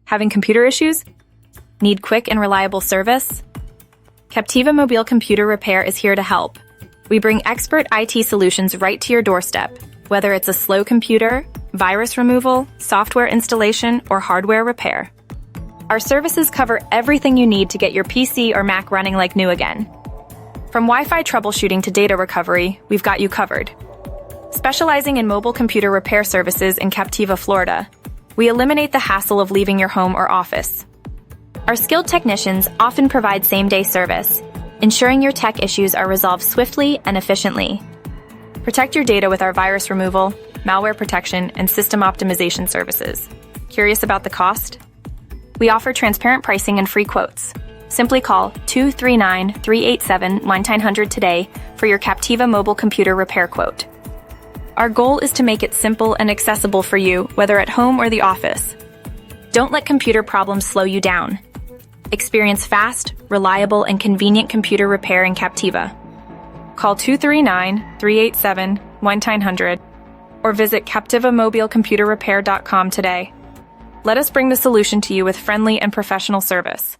Having computer issues? Need quick and reliable service? Captiva Mobile Computer Repair is here to help. We bring expert IT solutions right to your doorstep, whether it's a slow computer, virus removal, software installation, or hardware repair. Our services cover everything you need to get your PC or Mac running like new again. From Wi-Fi troubleshooting to data recovery, we've got you covered. Specializing in mobile computer repair services in Captiva, Florida, we eliminate the hassle of leaving your home or office. Our skilled technicians often provide same-day service, ensuring your tech issues are resolved swiftly and efficiently. Protect your data with our virus removal, malware protection, and system optimization services. Curious about the cost? We offer transparent pricing and free quotes. Simply call 239-387-9900 today for your Captiva Mobile Computer Repair quote. Our goal is to make it simple and accessible for you, whether at home or the office. Don't let computer problems slow you down. Experience fast, reliable, and convenient computer repair in Captiva. Call 239-387-9900 or visit CaptivaMobileComputerRepair.com today. Let us bring the solution to you with friendly and professional service.